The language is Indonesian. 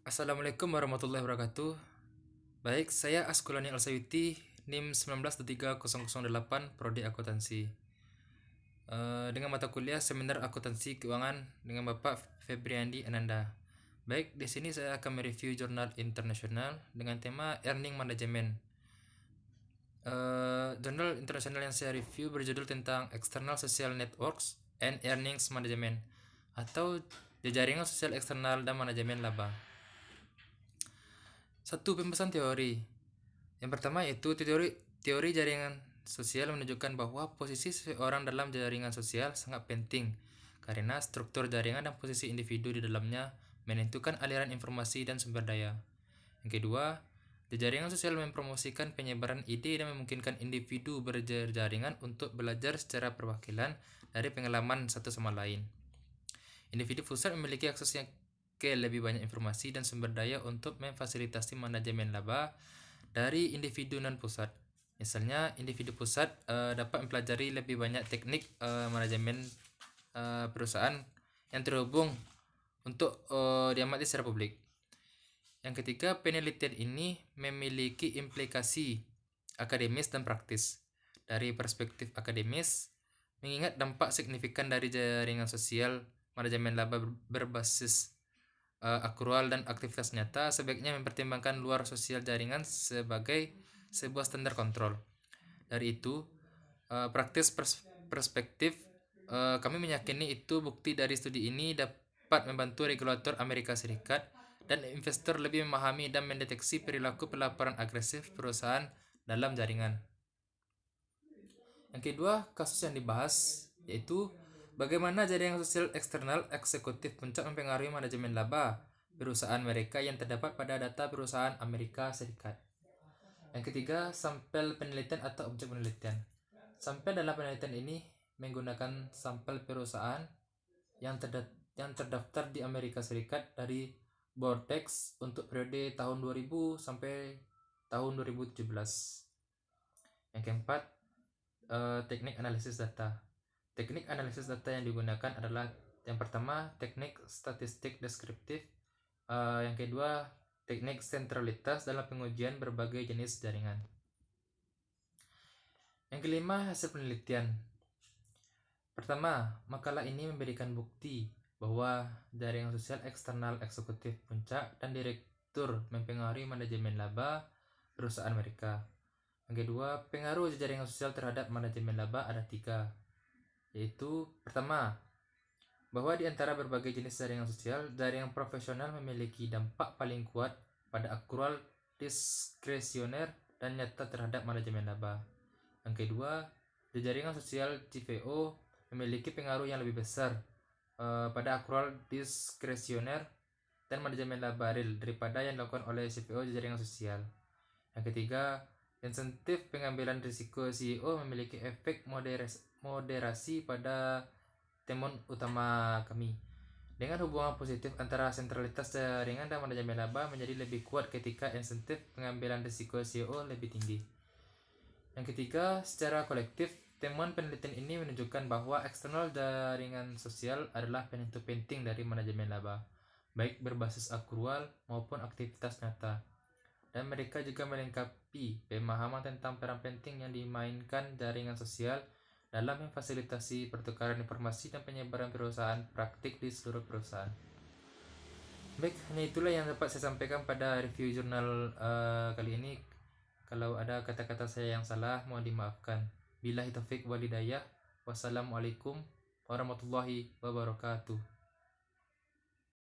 Assalamualaikum warahmatullahi wabarakatuh. Baik, saya Askulani Alsayuti, NIM 19.3.008, Prodi Akuntansi. Dengan mata kuliah Seminar Akuntansi Keuangan dengan Bapak Febriandi Ananda. Baik, di sini saya akan mereview jurnal internasional dengan tema Earning Management. Jurnal internasional yang saya review berjudul tentang External Social Networks and Earnings Management atau Jaringan Sosial Eksternal dan Manajemen Laba. Satu pembahasan teori. Yang pertama yaitu teori jaringan sosial menunjukkan bahwa posisi seseorang dalam jaringan sosial sangat penting karena struktur jaringan dan posisi individu di dalamnya menentukan aliran informasi dan sumber daya. Yang kedua, jaringan sosial mempromosikan penyebaran ide dan memungkinkan individu berjaringan untuk belajar secara perwakilan dari pengalaman satu sama lain. Individu pusat memiliki akses ke lebih banyak informasi dan sumber daya untuk memfasilitasi manajemen laba dari individu non-pusat. Misalnya, individu pusat dapat mempelajari lebih banyak teknik manajemen perusahaan yang terhubung untuk diamati secara publik. Yang ketiga, penelitian ini memiliki implikasi akademis dan praktis. Dari perspektif akademis, mengingat dampak signifikan dari jaringan sosial, manajemen laba berbasis akrual dan aktivitas nyata, sebaiknya mempertimbangkan luar sosial jaringan sebagai sebuah standar kontrol. Dari itu, praktis perspektif, kami meyakini itu bukti dari studi ini dapat membantu regulator Amerika Serikat dan investor lebih memahami dan mendeteksi perilaku pelaporan agresif perusahaan dalam jaringan. Yang kedua, kasus yang dibahas yaitu bagaimana jaringan sosial eksternal eksekutif puncak mempengaruhi manajemen laba perusahaan mereka yang terdapat pada data perusahaan Amerika Serikat. Yang ketiga, sampel penelitian atau objek penelitian. Sampel dalam penelitian ini menggunakan sampel perusahaan yang terdaftar di Amerika Serikat dari Vortex untuk periode tahun 2000 sampai tahun 2017. Yang keempat, teknik analisis data. Teknik analisis data yang digunakan adalah yang pertama teknik statistik deskriptif, yang kedua teknik sentralitas dalam pengujian berbagai jenis jaringan. Yang kelima, hasil penelitian. Pertama, makalah ini memberikan bukti bahwa jaringan sosial eksternal eksekutif puncak dan direktur mempengaruhi manajemen laba perusahaan mereka. Yang kedua, pengaruh jaringan sosial terhadap manajemen laba ada 3, yaitu pertama, bahwa di antara berbagai jenis jaringan sosial, jaringan profesional memiliki dampak paling kuat pada akrual diskresioner dan nyata terhadap manajemen laba. Yang kedua, di jaringan sosial CVO memiliki pengaruh yang lebih besar pada akrual diskresioner dan manajemen laba real daripada yang dilakukan oleh CVO di jaringan sosial. Yang ketiga, insentif pengambilan risiko CEO memiliki efek moderasi pada temuan utama kami. Dengan hubungan positif antara sentralitas jaringan dan manajemen laba menjadi lebih kuat ketika insentif pengambilan risiko CEO lebih tinggi. Yang ketiga, secara kolektif, temuan penelitian ini menunjukkan bahwa eksternal jaringan sosial adalah penentu penting dari manajemen laba, baik berbasis akrual maupun aktivitas nyata. Dan mereka juga melengkapi pemahaman tentang peran penting yang dimainkan jaringan sosial dalam memfasilitasi pertukaran informasi dan penyebaran perusahaan praktik di seluruh perusahaan. Baik, hanya itulah yang dapat saya sampaikan pada review jurnal kali ini. Kalau ada kata-kata saya yang salah, mohon dimaafkan. Billahi taufik walhidayah. Wassalamualaikum warahmatullahi wabarakatuh.